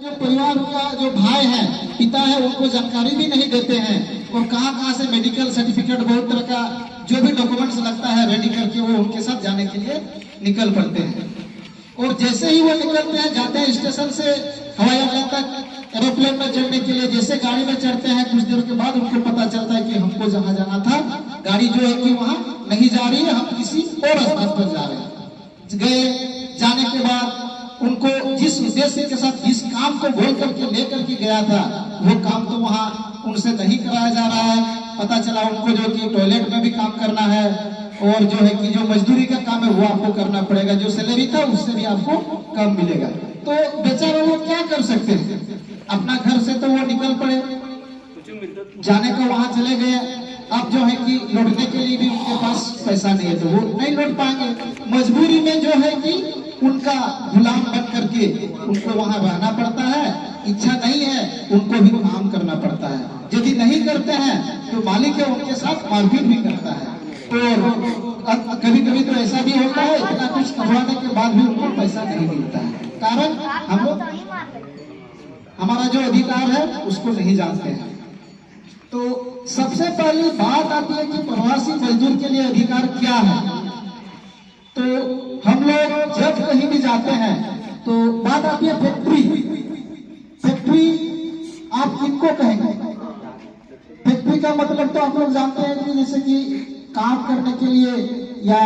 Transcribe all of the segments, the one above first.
जो परिवार का जो भाई है, पिता है, उनको जानकारी भी नहीं देते हैं और कहाँ से मेडिकल सर्टिफिकेट, बहुत तरह का जो भी डॉक्यूमेंट्स लगता है रेडी करके वो उनके साथ जाने के लिए निकल पड़ते हैं। और जैसे ही वो निकलते हैं, जाते हैं स्टेशन से हवाई अड्डे तक एरोप्लेन में चढ़ने के लिए, जैसे गाड़ी में चढ़ते हैं कुछ देर के बाद उनको पता चलता है कि हमको जहाँ जाना था गाड़ी जो है कि वहाँ नहीं जा रही है, हम किसी और स्थान पर जा रहे हैं। गए, जाने के बाद उनको जिस उद्देश्य के साथ जिस काम को बोल करके लेकर के गया था वो काम तो वहाँ उनसे नहीं कराया जा रहा है। पता चला उनको जो कि टॉयलेट में भी काम करना है और जो है कि जो मजदूरी का काम है वो आपको करना पड़ेगा, जो सैलरी था उससे भी आपको कम मिलेगा। तो बेचारे वो क्या कर सकते हैं, अपना घर से तो वो निकल पड़े, जाने को वहां चले गए। अब जो है कि लौटने के लिए भी उनके पास पैसा नहीं है तो वो नहीं लौट पाएंगे। मजबूरी में जो है कि उनका गुलाम बन करके उनको वहां रहना पड़ता है। इच्छा नहीं है उनको भी काम करना पड़ता है। यदि नहीं करते हैं तो मालिक है उनके साथ मारपीट भी करता है। और कभी कभी तो ऐसा भी होता है इतना कुछ करवाने के बाद भी उनको पैसा नहीं मिलता है, कारण हम लोग हमारा जो अधिकार है उसको नहीं जानते हैं। तो सबसे पहली बात आती है कि प्रवासी मजदूर के लिए अधिकार क्या है। तो हम लोग जब कहीं भी जाते हैं तो बात आती है फैक्ट्री। फैक्ट्री आप किनको कहेंगे? फैक्ट्री का मतलब तो आप लोग जानते हैं कि जैसे कि काम करने के लिए या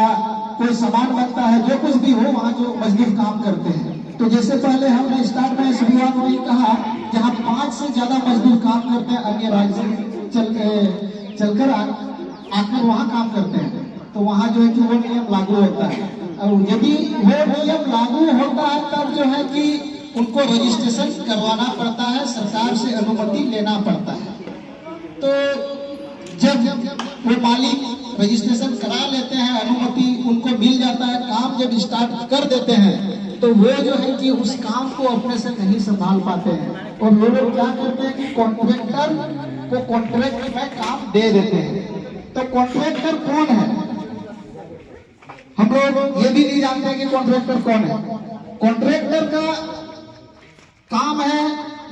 कोई सामान बनता है, जो कुछ भी हो वहाँ जो मजदूर काम करते हैं। तो जैसे पहले हमने स्टार्ट में शुरुआत में कहा जहाँ 5 से ज्यादा मजदूर काम करते हैं, अन्य राज्य से चलकर आकर वहाँ काम करते हैं, तो वहाँ जो है कि वो नियम लागू होता है। और यदि वो नियम लागू होता है तब जो है कि उनको रजिस्ट्रेशन करवाना पड़ता है, सरकार से अनुमति लेना पड़ता है। तो जब वो मालिक रजिस्ट्रेशन करा लेते हैं, अनुमति उनको मिल जाता है, काम जब स्टार्ट कर देते हैं तो वो जो है कि उस काम को अपने से नहीं संभाल पाते हैं और वो लोग क्या करते हैं कि कॉन्ट्रैक्टर को कॉन्ट्रैक्ट में काम दे देते हैं। तो कॉन्ट्रैक्टर कौन है हम लोग ये भी नहीं जानते कि कॉन्ट्रैक्टर कौन है। कॉन्ट्रैक्टर का काम है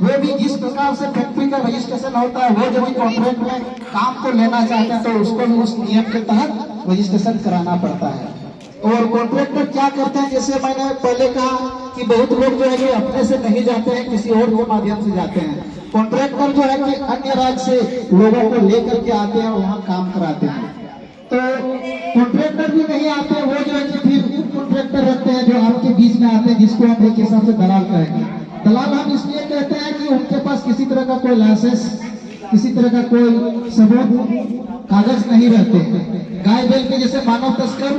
वो भी जिस प्रकार से फैक्ट्री का रजिस्ट्रेशन होता है, वो जब भी कॉन्ट्रैक्ट में काम को लेना चाहते हैं तो उसको भी उस नियम के तहत रजिस्ट्रेशन कराना पड़ता है। और कॉन्ट्रैक्टर क्या करते हैं, जैसे मैंने पहले कहा कि बहुत लोग जो है कि अपने से नहीं जाते हैं, किसी और के माध्यम से जाते हैं। कॉन्ट्रैक्टर जो है कि अन्य राज्य से लोगों को लेकर के आते हैं और वहाँ काम कराते हैं। तो कॉन्ट्रैक्टर भी नहीं आते, वो जो है कि फिर कॉन्ट्रैक्टर रहते हैं जो आपके बीच में आते हैं, जिसको हम एक हिसाब से दलाल कहेंगे। दलाल हम इसलिए कहते हैं कि उनके पास किसी तरह का कोई लाइसेंस, किसी तरह का कोई सबूत कागज नहीं रहते हैं। गाय बैल के जैसे मानव तस्कर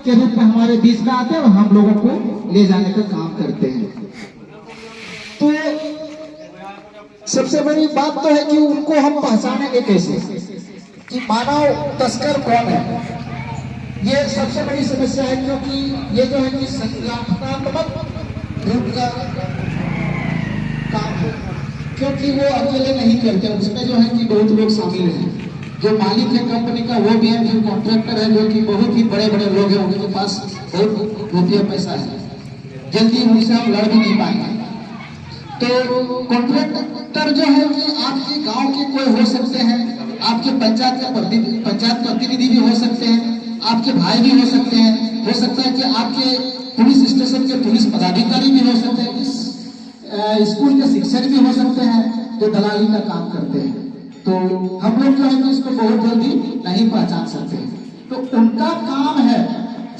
के रूप में हमारे बीच में आते हैं और हम लोगों को ले जाने का काम करते हैं। तो सबसे बड़ी बात तो है कि उनको हम पहचानेंगे कैसे कि मानव तस्कर कौन है। ये सबसे बड़ी समस्या है, क्योंकि ये जो है कि संगठनात्मक रूप का काम है, क्योंकि वो अकेले नहीं करते, उसमें जो है कि बहुत लोग शामिल हैं। जो मालिक है कंपनी का वो भी है, जो कॉन्ट्रैक्टर है जो कि बहुत ही बड़े बड़े लोग हैं, उनके पास बहुत रुपया पैसा है, जल्दी उनसे हम लड़ भी नहीं पाएंगे। तो कॉन्ट्रैक्टर जो है कि आपके गांव के कोई हो सकते हैं, आपके पंचायत प्रतिनिधि भी हो सकते हैं, आपके भाई भी हो सकते हैं, हो सकता है कि आपके पुलिस स्टेशन के पुलिस पदाधिकारी भी हो सकते हैं, स्कूल के शिक्षक भी हो सकते हैं जो दलाली का काम करते हैं। तो हम लोग जो है कि इसको बहुत जल्दी नहीं पहचान सकते। तो उनका काम है,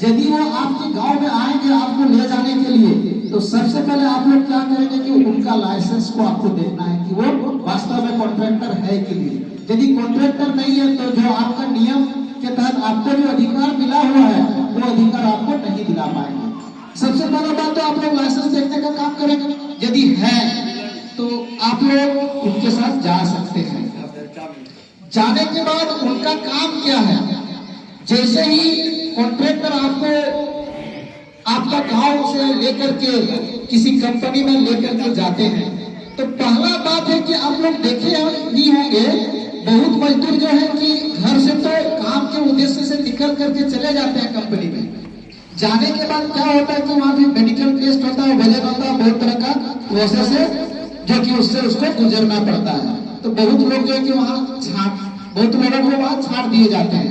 यदि वो आपके गांव में आएंगे आपको ले जाने के लिए, तो सबसे पहले आप लोग क्या करेंगे कि उनका लाइसेंस को आपको देखना है कि वो वास्तव में कॉन्ट्रैक्टर है कि नहीं। यदि कॉन्ट्रैक्टर नहीं है तो जो आपका नियम के तहत आपको जो अधिकार मिला हुआ है वो अधिकार आपको नहीं दिला पाएंगे। सबसे पहला बात तो आप लोग लाइसेंस देखने का काम करेंगे, यदि है तो आप लोग उनके साथ जा सकते हैं। जाने के बाद उनका काम क्या है, जैसे ही कॉन्ट्रैक्टर आपको आपका गांव से लेकर के किसी कंपनी में लेकर के जाते हैं तो पहला बात है कि आप लोग देखे ही होंगे बहुत मजदूर जो है कि घर से तो काम के उद्देश्य से निकल करके चले जाते हैं कंपनी में। जाने के बाद क्या होता है कि वहां भी मेडिकल टेस्ट होता है, वजन होता है, बहुत तरह का प्रोसेस है, जो कि उससे उसको गुजरना पड़ता है। तो बहुत लोग जो है कि वहाँ बहुत लोगों को वहाँ छाड़ दिए जाते हैं।